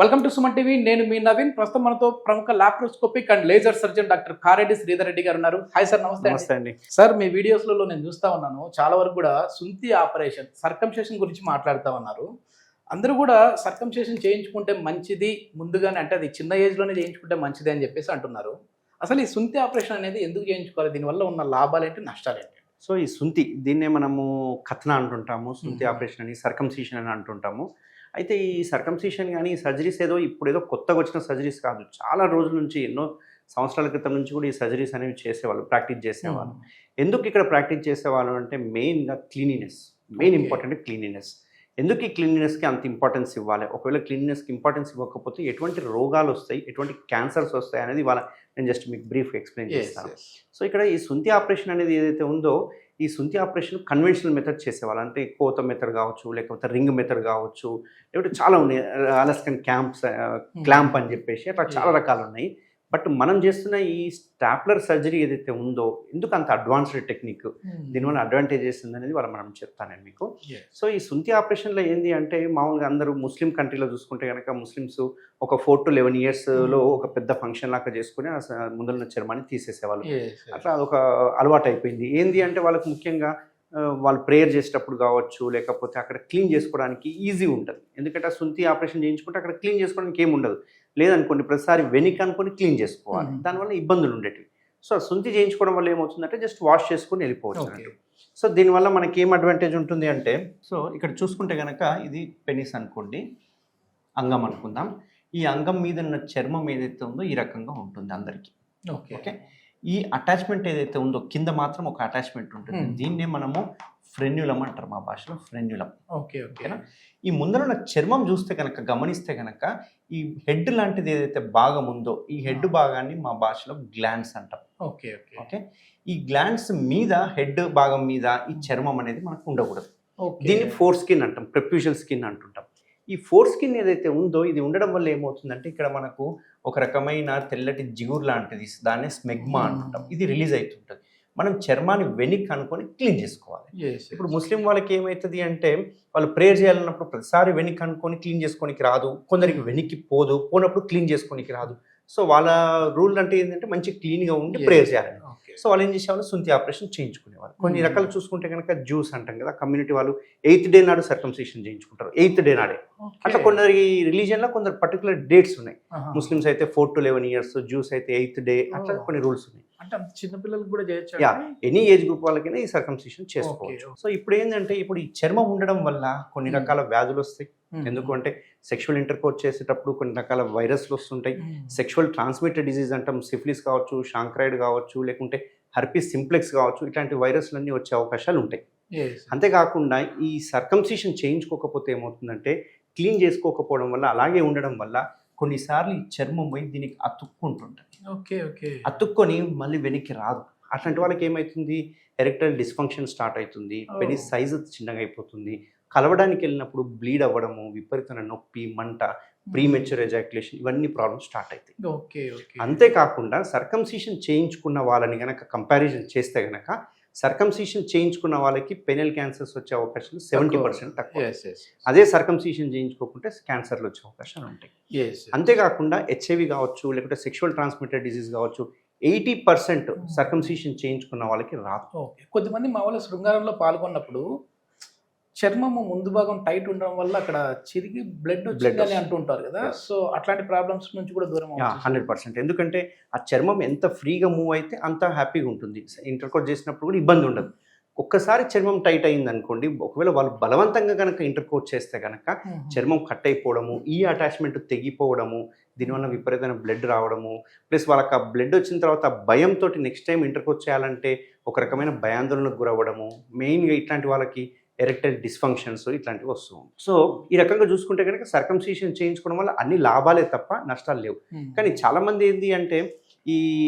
Welcome to Suman TV. నేను మీ నవీన్. ప్రస్తుతం మనతో ప్రముఖ laparoscopic and laser surgeon doctor Kareddy Sridhar Reddy గారు ఉన్నారు. హాయ్ సార్, నమస్తే. నమస్తే అండి. సార్, మీ వీడియోస్లలో నేను చూస్తా ఉన్నాను, చాలా వరకు కూడా సుంతి ఆపరేషన్, సర్కంషేషన్ గురించి మాట్లాడుతూ ఉన్నారు. అందరూ కూడా సర్కంషేషన్ చేయించుకుంటే మంచిది ముందుగానే, అంటే అది చిన్న ఏజ్లోనే చేయించుకుంటే మంచిది అని చెప్పేసి అంటున్నారు. అసలు ఈ సుంతి ఆపరేషన్ అనేది ఎందుకు చేయించుకోవాలి? దీనివల్ల ఉన్న లాభాలు ఏంటి, నష్టాలు ఏంటి? సో ఈ సుంతి, దీన్నే మనము కథన అంటుంటాము, సుంతి ఆపరేషన్ అని, సర్కంసిషన్ అని అంటుంటాము. అయితే ఈ సర్కంసిషన్ కానీ ఈ సర్జరీస్ ఇప్పుడేదో కొత్తగా వచ్చిన సర్జరీస్ కాదు. చాలా రోజుల నుంచి, ఎన్నో సంవత్సరాల క్రితం నుంచి కూడా ఈ సర్జరీస్ అనేవి చేసేవాళ్ళు, ప్రాక్టీస్ చేసేవాళ్ళు. ఎందుకు ఇక్కడ ప్రాక్టీస్ చేసేవాళ్ళు అంటే మెయిన్గా క్లీనినెస్, మెయిన్ ఇంపార్టెంట్ క్లీనినెస్. ఎందుకు ఈ క్లీనినెస్కి అంత ఇంపార్టెన్స్ ఇవ్వాలి? ఒకవేళ క్లీనినెస్కి ఇంపార్టెన్స్ ఇవ్వకపోతే ఎటువంటి రోగాలు వస్తాయి, ఎటువంటి క్యాన్సర్స్ వస్తాయి అనేది నేను జస్ట్ మీకు బ్రీఫ్గా ఎక్స్ప్లెయిన్ చేస్తాను. సో ఇక్కడ ఈ సుంతి ఆపరేషన్ అనేది ఏదైతే ఉందో, ఈ సుంతి ఆపరేషన్ కన్వెన్షనల్ మెథడ్ చేసేవాళ్ళు, అంటే కోత మెథడ్ కావచ్చు, లేకపోతే రింగ్ మెథడ్ కావచ్చు, లేకపోతే చాలా ఉన్నాయి, అలస్కన్ క్లాంప్ అని చెప్పేసి అట్లా చాలా రకాలు ఉన్నాయి. బట్ మనం చేస్తున్న ఈ స్టాప్లర్ సర్జరీ ఏదైతే ఉందో, ఎందుకు అంత అడ్వాన్స్డ్ టెక్నిక్, దీనివల్ల అడ్వాంటేజెస్ ఉందనేది మనం చెప్తాను మీకు. సో ఈ సుంతి ఆపరేషన్లో ఏంటి అంటే, మామూలుగా అందరూ ముస్లిం కంట్రీలో చూసుకుంటే కనుక, ముస్లిమ్స్ ఒక 4 to 11 yearsలో ఒక పెద్ద ఫంక్షన్ లాగా చేసుకుని ముందున్న చర్మాన్ని తీసేసేవాళ్ళు. అట్లా అదొక అలవాటు అయిపోయింది. ఏంది అంటే వాళ్ళకి ముఖ్యంగా వాళ్ళు ప్రేయర్ చేసేటప్పుడు కావచ్చు, లేకపోతే అక్కడ క్లీన్ చేసుకోవడానికి ఈజీ ఉంటుంది. ఎందుకంటే ఆ సుంతి ఆపరేషన్ చేయించుకుంటే అక్కడ క్లీన్ చేసుకోవడానికి ఏమి ఉండదు. లేదనుకోండి ప్రతిసారి వెనక్కి అనుకొని క్లీన్ చేసుకోవాలి, దానివల్ల ఇబ్బందులు ఉండేటివి. సో సుంతి చేయించుకోవడం వల్ల ఏమవుతుందంటే జస్ట్ వాష్ చేసుకొని వెళ్ళిపోవచ్చు అన్నట్టు. సో దీనివల్ల మనకి ఏం అడ్వాంటేజ్ ఉంటుంది అంటే, సో ఇక్కడ చూసుకుంటే కనుక ఇది పెనిస్ అనుకోండి, అంగం అనుకుందాం. ఈ అంగం మీద ఉన్న చర్మం ఏదైతే ఉందో ఈ రకంగా ఉంటుంది అందరికీ. ఓకే, ఈ అటాచ్మెంట్ ఏదైతే ఉందో కింద మాత్రం ఒక అటాచ్మెంట్ ఉంటుంది. దీన్నే మనము ఫ్రెన్యులం అంటారు మా భాషలో, ఫ్రెన్యులం. ఓకేనా? ఈ ముందరున్న చర్మం చూస్తే కనుక, గమనిస్తే కనుక, ఈ హెడ్ లాంటిది ఏదైతే భాగం ఉందో, ఈ హెడ్ భాగాన్ని మా భాషలో గ్లాండ్స్ అంటాం. ఓకే, ఈ గ్లాండ్స్ మీద, హెడ్ భాగం మీద ఈ చర్మం అనేది మనకు ఉండకూడదు. దీన్ని ఫోర్ స్కిన్ అంటాం, ప్రెప్యూషల్ స్కిన్ అంటుంటాం. ఈ ఫోర్ స్కిన్ ఏదైతే ఉందో, ఇది ఉండడం వల్ల ఏమవుతుందంటే, ఇక్కడ మనకు ఒక రకమైన తెల్లటి జిగురు లాంటిది, దాన్ని స్మెగ్మా అంటుంటాం, ఇది రిలీజ్ అవుతుంటుంది. మనం చర్మాన్ని వెనక్కి అనుకొని క్లీన్ చేసుకోవాలి. ఇప్పుడు ముస్లిం వాళ్ళకి ఏమవుతుంది అంటే, వాళ్ళు ప్రేయర్ చేయాలన్నప్పుడు ప్రతిసారి వెనక్కి అనుకొని క్లీన్ చేసుకోనికి రాదు, కొందరికి వెనక్కి పోనప్పుడు క్లీన్ చేసుకోనికి రాదు. సో వాళ్ళ రూల్ అంటే ఏంటంటే మంచి క్లీన్గా ఉండి ప్రేయర్ చేయాలని. సో వాళ్ళు ఏం చేసేవాళ్ళు, సుంతి ఆపరేషన్ చేయించుకునేవాళ్ళు. కొన్ని రకాలు చూసుకుంటే కనుక జ్యూస్ అంటాం కదా, కమ్యూనిటీ వాళ్ళు 8th day నాడు సర్కంసిషన్ చేయించుకుంటారు, 8th day నాడే. అట్లా కొందరు ఈ రిలీజియన్లో కొందరు పర్టికులర్ డేట్స్ ఉన్నాయి. ముస్లిమ్స్ అయితే 4 to 11 years, జ్యూస్ అయితే 8th day, అట్లా కొన్ని రూల్స్ ఉన్నాయి. అంటే చిన్న పిల్లలకు కూడా చేయొచ్చు, ఎనీ ఏజ్ గ్రూప్ వాళ్ళకైనా ఈ సర్కంసిషన్ చేసుకోవచ్చు. సో ఇప్పుడు ఏంటంటే, ఇప్పుడు ఈ చర్మం ఉండడం వల్ల కొన్ని రకాల వ్యాధులు వస్తాయి. ఎందుకంటే సెక్షువల్ ఇంటర్కోర్స్ చేసేటప్పుడు కొన్ని రకాల వైరస్లు వస్తుంటాయి. సెక్షువల్ ట్రాన్స్మిటెడ్ డిజీజ్ అంటాం, సిఫిలిస్ కావచ్చు, షాంక్రైడ్ కావచ్చు, లేకుంటే హర్పిస్ సింప్లెక్స్ కావచ్చు, ఇట్లాంటి వైరస్లన్నీ వచ్చే అవకాశాలు ఉంటాయి. అంతేకాకుండా ఈ సర్కంసిషన్ చేయించుకోకపోతే ఏమవుతుందంటే, క్లీన్ చేసుకోకపోవడం వల్ల, అలాగే ఉండడం వల్ల కొన్నిసార్లు ఈ చర్మం పోయి దీనికి అతుక్కుంటుంటుంది. అతుక్కొని మళ్ళీ వెనక్కి రాదు. అట్లాంటి వాళ్ళకి ఏమవుతుంది, ఎరెక్టైల్ డిస్ఫంక్షన్ స్టార్ట్ అవుతుంది, పెనిస్ సైజు చిన్నగా అయిపోతుంది, కలవడానికి వెళ్ళినప్పుడు బ్లీడ్ అవ్వడము, విపరీతమైన నొప్పి, మంట, ప్రీమెచ్యూర్ ఎజాక్యులేషన్, ఇవన్నీ ప్రాబ్లమ్స్ స్టార్ట్ అవుతాయి. అంతేకాకుండా సర్కంసిషన్ చేయించుకున్న వాళ్ళని కనుక కంపారిజన్ చేస్తే కనుక, సర్కంసిషన్ చేయించుకున్న వాళ్ళకి పెనల్ క్యాన్సర్స్ వచ్చే అవకాశాలు 70% తక్కువ. అదే సర్కంసిషన్ చేయించుకోకుంటే క్యాన్సర్లు వచ్చే అవకాశాలు ఉంటాయి. అంతేకాకుండా హెచ్ఐవి కావచ్చు, లేకపోతే సెక్షువల్ ట్రాన్స్మిటెడ్ డిజీజ్ కావచ్చు, 80% సర్కంసిషన్ చేయించుకున్న వాళ్ళకి రాదు. కొద్దిమంది మా వాళ్ళ శృంగారంలో పాల్గొన్నప్పుడు చర్మము ముందు భాగం టైట్ ఉండడం వల్ల అక్కడ చిరిగి బ్లడ్ వచ్చిందని అంటుంటారు కదా, సో అట్లాంటి ప్రాబ్లమ్స్ నుంచి కూడా దూరం 100%. ఎందుకంటే ఆ చర్మం ఎంత ఫ్రీగా మూవ్ అయితే అంత హ్యాపీగా ఉంటుంది. ఇంటర్కోర్స్ చేసినప్పుడు కూడా ఇబ్బంది ఉండదు. ఒక్కసారి చర్మం టైట్ అయింది అనుకోండి, ఒకవేళ వాళ్ళు బలవంతంగా కనుక ఇంటర్కోర్స్ చేస్తే కనుక చర్మం కట్ అయిపోవడము, ఈ అటాచ్మెంట్ తెగిపోవడము, దీనివల్ల విపరీతమైన బ్లడ్ రావడము, ప్లస్ వాళ్ళకి ఆ బ్లడ్ వచ్చిన తర్వాత భయంతో నెక్స్ట్ టైం ఇంటర్కోర్స్ చేయాలంటే ఒక రకమైన భయాందోళనకు గురవ్వడము, మెయిన్గా ఇట్లాంటి వాళ్ళకి ఎరెక్టైల్ డిస్ఫంక్షన్స్ ఇట్లాంటివి వస్తుంది. సో ఈ రకంగా చూసుకుంటే కనుక సర్కంసిషన్ చేయించుకోవడం వల్ల అన్ని లాభాలే తప్ప నష్టాలు లేవు. కానీ చాలామంది ఏంటి అంటే, ఈ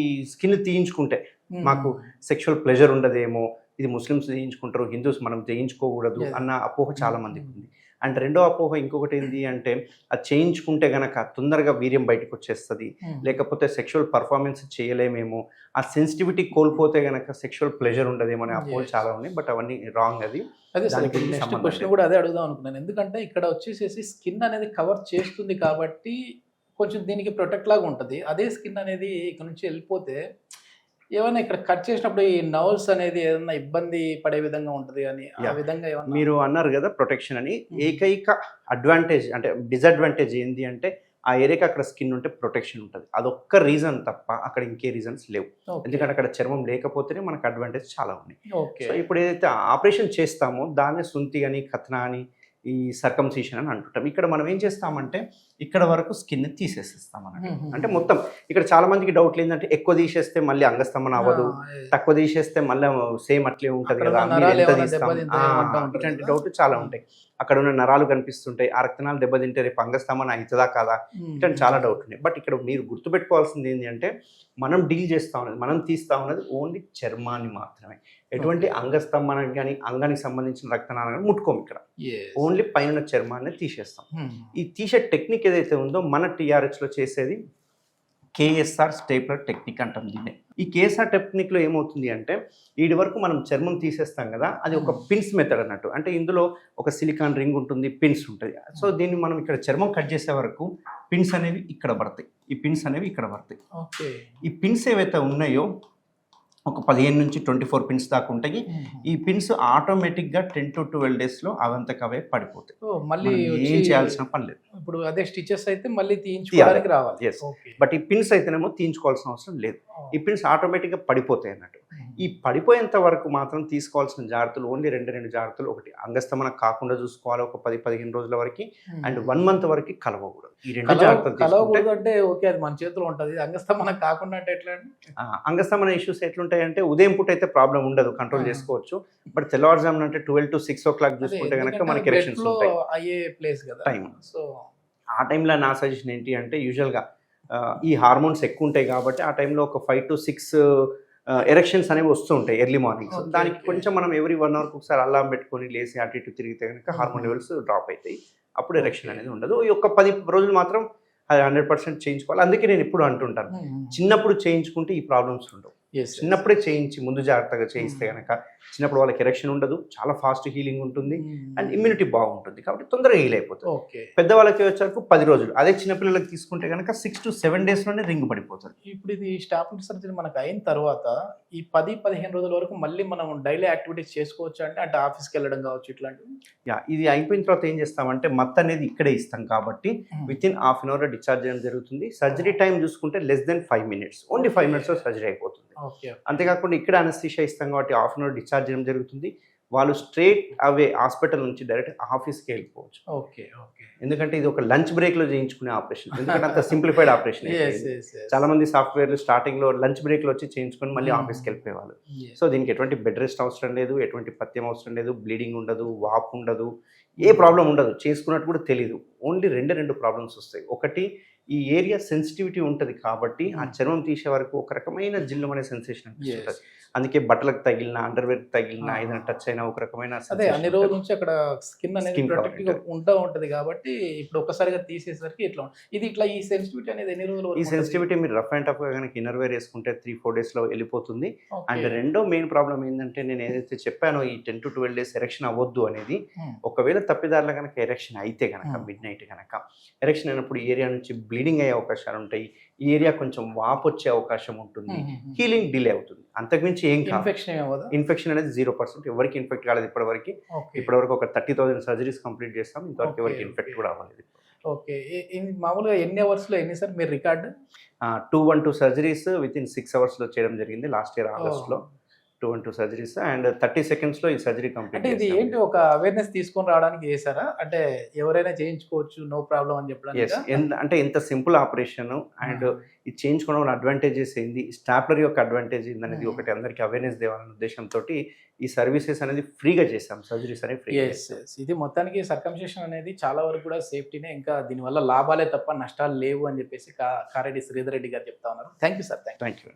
స్కిన్ తీయించుకుంటే మాకు సెక్షువల్ ప్లెజర్ ఉండదేమో, ఇది ముస్లిమ్స్ చేయించుకుంటారు, హిందూస్ మనం చేయించుకోకూడదు అన్న అపోహ చాలా మందికి ఉంది. అండ్ రెండో అపోహ ఇంకొకటి ఏంటి అంటే అది చేయించుకుంటే గనక తొందరగా వీర్యం బయటకు వచ్చేస్తుంది, లేకపోతే సెక్షువల్ పర్ఫార్మెన్స్ చేయలేమేమో, ఆ సెన్సిటివిటీ కోల్పోతే గనక సెక్షువల్ ప్లెజర్ ఉండదేమో అనే అపోహలు చాలా ఉన్నాయి. బట్ అవన్నీ రాంగ్. అది అదే సార్, దానికి నెక్స్ట్ సంబంధం క్వశ్చన్ లేదు. కూడా అదే అడుగుదాం అనుకున్నాను. ఎందుకంటే ఇక్కడ వచ్చేసేసి స్కిన్ అనేది కవర్ చేస్తుంది కాబట్టి కొంచెం దీనికి ప్రొటెక్ట్ లాగా ఉంటుంది. అదే స్కిన్ అనేది ఇక్కడ నుంచి వెళ్ళిపోతే ఏమైనా ఇక్కడ కట్ చేసినప్పుడు ఈ నర్వ్స్ అనేది ఏదైనా ఇబ్బంది పడే విధంగా ఉంటుంది అని ఆ Yeah. విధంగా ఏమన్నా మీరు అన్నారు కదా ప్రొటెక్షన్ అని, ఏకైక అడ్వాంటేజ్ అంటే డిసడ్వాంటేజ్ ఏంటి అంటే ఆ ఏరియాకి అక్కడ స్కిన్ ఉంటే ప్రొటెక్షన్ ఉంటుంది. అదొక్క రీజన్ తప్ప అక్కడ ఇంకే రీజన్స్ లేవు. ఎందుకంటే అక్కడ చర్మం లేకపోతేనే మనకు అడ్వాంటేజ్ చాలా ఉన్నాయి. ఓకే సో ఇప్పుడు ఏదైతే ఆపరేషన్ చేస్తామో దాన్నే సుంతి అని కథన అని ఈ సర్కంసిషన్ అని అంటుంటాం. ఇక్కడ మనం ఏం చేస్తామంటే ఇక్కడ వరకు స్కిన్ తీసేసేస్తాం అన్నట్టు. అంటే మొత్తం ఇక్కడ చాలా మందికి డౌట్లు ఏంటంటే ఎక్కువ తీసేస్తే మళ్ళీ అంగస్తంభన అవ్వదు, తక్కువ తీసేస్తే మళ్ళీ సేమ్ అట్లే ఉంటుంది అక్కడ కదా, ఉన్న మీరు నరాలు ఎంత ఏమైనా తీస్తాం? దెబ్బతింటాయో అంటూ ఉంటారు ఇట్లాంటి కదా. డౌట్లు చాలా ఉంటాయి. అక్కడ ఉన్న నరాలు కనిపిస్తుంటాయి, ఆ రక్తనాలు దెబ్బతింటే రేపు అంగస్తంభన అవుతుందా కాదా, ఇట్లాంటి చాలా డౌట్ ఉన్నాయి. బట్ ఇక్కడ మీరు గుర్తుపెట్టుకోవాల్సింది ఏంటి అంటే మనం డీల్ చేస్తా ఉన్నది, మనం తీస్తా ఉన్నది ఓన్లీ చర్మాన్ని మాత్రమే. ఎటువంటి అంగస్తంభనానికి కానీ అంగానికి సంబంధించిన రక్తనాలు కానీ ముట్టుకోము. ఇక్కడ ఓన్లీ పైన చర్మాన్ని తీసేస్తాం. ఈ తీసే టెక్నిక్ ఏదైతే ఉందో మన టీఆర్హెచ్లో చేసేది కేఎస్ఆర్ స్టేప్లర్ టెక్నిక్ అంటాం దీన్ని. ఈ కేఎస్ఆర్ టెక్నిక్లో ఏమవుతుంది అంటే వీడి వరకు మనం చర్మం తీసేస్తాం కదా, అది ఒక పిన్స్ మెథడ్ అన్నట్టు. అంటే ఇందులో ఒక సిలికాన్ రింగ్ ఉంటుంది, పిన్స్ ఉంటుంది. సో దీన్ని మనం ఇక్కడ చర్మం కట్ చేసే వరకు పిన్స్ అనేవి ఇక్కడ పడతాయి, ఈ పిన్స్ అనేవి ఇక్కడ పడతాయి. ఈ పిన్స్ ఏవైతే ఉన్నాయో ఒక 15 నుంచి 24 పిన్స్ దాకా ఉంటాయి. ఈ పిన్స్ ఆటోమేటిక్గా 10 to 12 డేస్లో అవంతకవే పడిపోతాయి. మళ్ళీ ఏం చేయాల్సిన పని లేదు. ఇప్పుడు అదే స్టిచెస్ అయితే మళ్ళీ తీయించుకోవడానికి రావాలి. Yes. బట్ ఈ పిన్స్ అయితేనేమో తీయించుకోవాల్సిన అవసరం లేదు. ఈ పిన్స్ ఆటోమేటిక్గా పడిపోతాయి అన్నట్టు. ఈ పడిపోయేంత వరకు మాత్రం తీసుకోవాల్సిన జాగ్రత్తలు ఓన్లీ రెండు జాగ్రత్తలు. ఒకటి అంగస్తమన కాకుండా చూసుకోవాలి ఒక 10-15 రోజుల వరకు, అండ్ 1 month వరకు కలవకూడదు. ఈ రెండు జాగ్రత్తలు కలవకూడదు అంటే ఓకే, అది మన చేతిలో ఉంటుంది. అంగస్తమన కాకుండా అంటే ఎట్లా అండి? అంగస్తమన ఇష్యూస్ ఎట్లుంటాయంటే ఉదయం పూట అయితే ప్రాబ్లం ఉండదు, కంట్రోల్ చేసుకోవచ్చు. బట్ తెల్లవారుజామున అంటే 12 to 6 o'clock చూసుకుంటే కనుక మనకి ఎరెక్షన్స్ ఉంటాయి, అయ్యే ప్లేస్ కదా టైం. సో ఆ టైంలో నా సజెషన్ ఏంటి అంటే యూజువల్గా ఈ హార్మోన్స్ ఎక్కువ ఉంటాయి కాబట్టి ఆ టైంలో ఒక 5 to 6 ఎరెక్షన్స్ అనేవి వస్తూ ఉంటాయి ఎర్లీ మార్నింగ్. దానికి కొంచెం మనం ఎవ్రీ 1 hour ఒకసారి అలారం పెట్టుకొని లేసి అటు ఇటు తిరిగితే కనుక హార్మోన్ లెవెల్స్ డ్రాప్ అవుతాయి. అప్పుడు ఎరెక్షన్ అనేది ఉండదు. ఈ ఒక్క 10 రోజులు మాత్రం అది 100% చేయించుకోవాలి. అందుకే నేను ఎప్పుడు అంటుంటాను, చిన్నప్పుడు చేయించుకుంటే ఈ ప్రాబ్లమ్స్ ఉండవు. చిన్నప్పుడే చేయించి ముందు జాగ్రత్తగా చేయిస్తే కనుక చిన్నప్పుడు వాళ్ళకి ఎరెక్షన్ ఉండదు, చాలా ఫాస్ట్ హీలింగ్ ఉంటుంది, అండ్ ఇమ్యూనిటీ బాగుంటుంది. కాబట్టి తొందరగా హీల్ అయిపోతుంది. పెద్దవాళ్ళకి వచ్చేసరికి 10 రోజులు, అదే చిన్నపిల్లలకి తీసుకుంటే కనుక 6 to 7 డేస్లోనే రింగ్ పడిపోతుంది. ఇప్పుడు ఇది స్టాప్లింగ్ సర్జరీ మనకు అయిన తర్వాత ఈ 10-15 రోజుల వరకు మళ్ళీ మనం డైలీ యాక్టివిటీస్ చేసుకోవచ్చు అంటే ఆఫీస్కి వెళ్ళడం కావచ్చు ఇట్లాంటివి. ఇది అయిపోయిన తర్వాత ఏం చేస్తామంటే మత్తు అనేది ఇక్కడే ఇస్తాం కాబట్టి with in half an hour discharge చేయడం జరుగుతుంది. సర్జరీ టైం చూసుకుంటే less than 5 minutes, only 5 minutes surgery అయిపోతుంది. అంతేకాకుండా ఇక్కడ అనస్థీషియా ఇస్తాం కాబట్టి హాఫ్ అన్ అవర్ డిశ్చార్జ్ చేయడం జరుగుతుంది. వాళ్ళు స్ట్రేట్ అవే హాస్పిటల్ నుంచి డైరెక్ట్ ఆఫీస్కి వెళ్ళిపోవచ్చు. ఎందుకంటే ఇది ఒక లంచ్ బ్రేక్లో చేయించుకునే ఆపరేషన్, ఎందుకంటే అంత సింప్లిఫైడ్ ఆపరేషన్. చాలా మంది సాఫ్ట్వేర్లు స్టార్టింగ్లో లంచ్ బ్రేక్లో వచ్చి చేయించుకొని మళ్ళీ ఆఫీస్కి వెళ్ళిపోయేవాళ్ళు. సో దీనికి ఎటువంటి బెడ్ రెస్ట్ అవసరం లేదు, ఎటువంటి పథ్యం అవసరం లేదు, బ్లీడింగ్ ఉండదు, వాపు ఉండదు, ఏ ప్రాబ్లం ఉండదు, చేసుకున్నట్టు కూడా తెలీదు. ఓన్లీ రెండు ప్రాబ్లమ్స్ వస్తాయి. ఒకటి ఈ ఏరియా సెన్సిటివిటీ ఉంటుంది కాబట్టి ఆ చర్మం తీసే వరకు ఒక రకమైన జిల్లు అనే సెన్సేషన్ అనిపిస్తుంది. అందుకే బట్టలకు తగిలిన, అండర్వేర్ తగిలిన, ఏదైనా టచ్ అయినా ఒక రకమైన అన్ని రోజుల నుంచి అక్కడ స్కిన్ అనేది ప్రొటెక్టివ్ ఉంటది కాబట్టి ఇప్పుడు ఒక్కసారిగా తీసేసరికి ఇట్లా ఇది ఇట్లా ఈ సెన్సిటివిటీ అనేది ఎన్ని రోజులు? ఈ సెన్సిటివిటీ మీరు రఫ్ అండ్ టఫ్ గా కనుక ఇన్నర్వేర్ వేసుకుంటే 3-4 డేస్లో వెళ్ళిపోతుంది. అండ్ రెండో మెయిన్ ప్రాబ్లం ఏంటంటే నేను ఏదైతే చెప్పానో ఈ 10 to 12 days ఎరెక్షన్ అవ్వద్దు అనేది, ఒకవేళ తప్పిదారుల కనుక ఎరెక్షన్ అయితే కనుక మిడ్ నైట్ కనుక ఎరెక్షన్ అయినప్పుడు ఈ ఏరియా నుంచి బ్లీడింగ్ అయ్యే అవకాశాలు ఉంటాయి, ఈ ఏరియా కొంచెం వాపు వచ్చే అవకాశం ఉంటుంది, హీలింగ్ డిలే అవుతుంది. అంతకుమించి ఏం కాదు. ఇన్ఫెక్షన్ అనేది 0%, ఎవరికి ఇన్ఫెక్ట్ కాలేదు ఇప్పటివరకు ఒక 30,000 సర్జరీస్ కంప్లీట్ చేస్తాం, ఇంతవరకు ఎవరికి ఇన్ఫెక్ట్ కూడా అవ్వలేదు. ఓకే, మామూలుగా ఎన్ని అవర్స్లో ఎన్ని సార్ మీరు record? 212 surgeries with in 6 hours చేయడం జరిగింది లాస్ట్ ఇయర్ ఆగస్ట్లో. 212 సర్జరీస్ అండ్ 30 seconds ఈ సర్జరీ కంప్లీట్. అంటే ఇది ఏంటి, ఒక అవేర్నెస్ తీసుకొని రావడానికి చేశారా? అంటే ఎవరైనా చేయించుకోవచ్చు, నో ప్రాబ్లం అని చెప్పడానికి? అంటే ఇంత సింపుల్ ఆపరేషన్ అండ్ ఇది చేయించుకోవడం వల్ల అడ్వాంటేజెస్ ఏంది, స్టాప్లర్ యొక్క అడ్వాంటేజ్ ఏందనేది ఒకటి అందరికీ అవేర్నెస్ దేవాలనే ఉద్దేశంతో ఈ సర్వీసెస్ అనేది ఫ్రీగా చేసాం, సర్జరీస్ అనేవి ఫ్రీ. ఇది మొత్తానికి సర్కంసిషన్ అనేది చాలా వరకు కూడా సేఫ్టీనే, ఇంకా దీనివల్ల లాభాలే తప్ప నష్టాలు లేవు అని చెప్పేసి కారెడ్డి శ్రీధర్ రెడ్డి గారు చెప్తా ఉన్నారు. Thank you sir. Thank you.